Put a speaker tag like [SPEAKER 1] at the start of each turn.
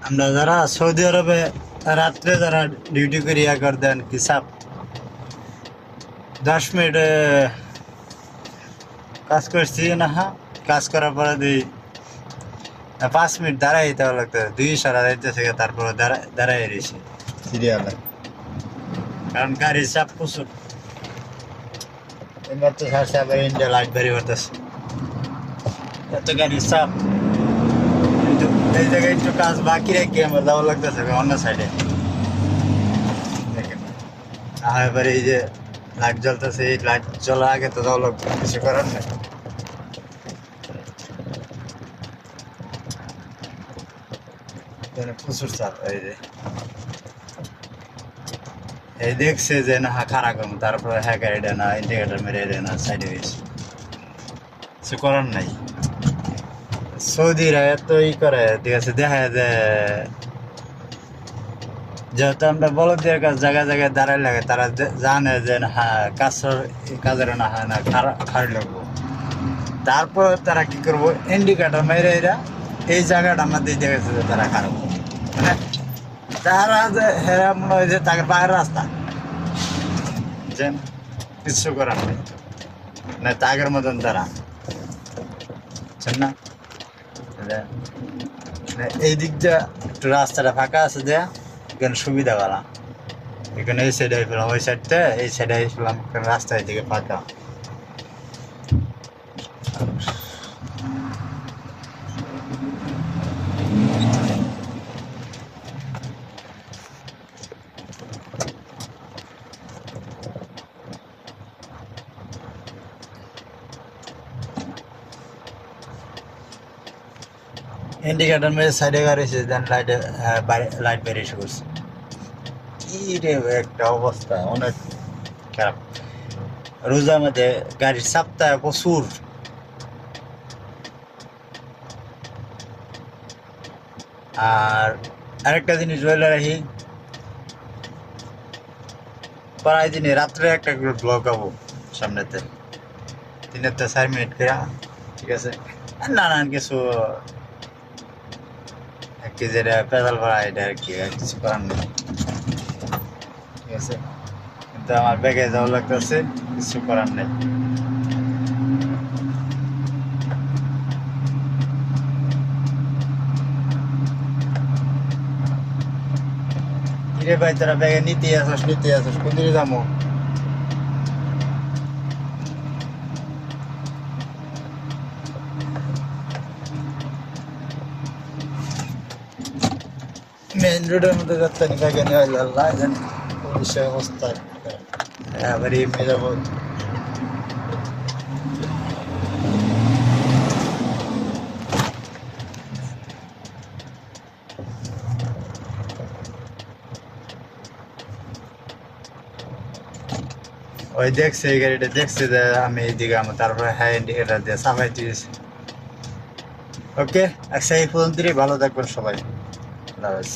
[SPEAKER 1] আমরা যারা সৌদি আরবে রাত্রে যারা ডিউটি করি কর দেন কি সাপ 10 মিনিট কাজ করছি না, হ্যাঁ কাজ করার পরে 5 মিনিট দাঁড়াই দেওয়া লাগতো, 2 সারা যাইতেছে তারপরে দাঁড়াই রয়েছে সিরিয়ালে, কারণ গাড়ির চাপ প্রচুর। এবার তো ছাড়ছে, আবার ইন্ডিয়া লাইট বাড়ি করতেছে, এত গাড়ির চাপ। কিন্তু এই জায়গায় একটু কাজ বাকি রেখে আমার যাওয়া লাগতেছে অন্য সাইডে। দেখেন এবার এই যে লাইট জ্বলতেছে, এই লাইট জ্বলা আগে তো যাওয়া লাগবে, কিছু করার নেই। প্রচুর চাপ। এই যে এই দেখছে যে না খারাপ কম, তারপরে হ্যাঁ গাড়িটা না ইন্ডিকেটার মেরে দেয় না, সাইডে গেছে, কিছু করার নাই। সৌদিরা এত ই করে, ঠিক আছে, দেখা যায় যেহেতু আমরা বলদের কাজ জায়গায় জায়গায় দাঁড়াই লাগে, তারা জানে যে হ্যাঁ কাজের না হয় না খাড়ি লাগবো, তারপর তারা কি করবো ইন্ডিকেটার মেরে এরা এই জায়গাটা আমাদের দেখেছে যে তারা খারাপ, মানে তারা যে হেরা মনে হয় যে তাকে বাইরের রাস্তা যে কিছু করার নেই, না তাগের মতন তারা না। এই দিক দিয়ে একটু রাস্তাটা ফাঁকা আছে, দেয়া এখানে সুবিধা বালা, এখানে এই সাইডে আসলাম, ওই সাইডটা এই সাইডে আসলাম, রাস্তা এদিকে ফাঁকা। ইন্ডিকেটার মেরে সাইডে গাড়ি দেন লাইট বেরিয়ে এসে করছে। কি রে একটা অবস্থা, অনেক খারাপ। রোজার মধ্যে গাড়ির চাপটা প্রচুর। আর আরেকটা জিনিস বলে রাখি, প্রায় দিনে রাত্রে একটা করে ব্লগ পাবো সামনেতে, 3-4 মিনিট করে, ঠিক আছে, নানান কিছু যেটা পেদাল করা এটা আর কি, আর কিছু করার নেই, ঠিক আছে। কিন্তু আমার ব্যাগে যাওয়া লাগতেছে, কিছু করার নেই। কিরে ভাই তোরা ব্যাগে নিতে আসস কোন দিকে যাবো? মেইন রোডের মধ্যে যাচ্ছে না, ব্যাগে নিয়ে আল্লাহ জানি পুলিশের অবস্থা। আবার এমনি যাবো, ওই দেখছে এই গাড়িটা দেখছে যে আমি এইদিকে আমার, তারপরে হ্যাঁ ইন্ডিকেটার দিয়ে সাফাই দিয়েছে। ওকে, আচ্ছা এই পর্যন্তই, ভালো থাকবেন সবাই, আল্লাহ হাফেজ।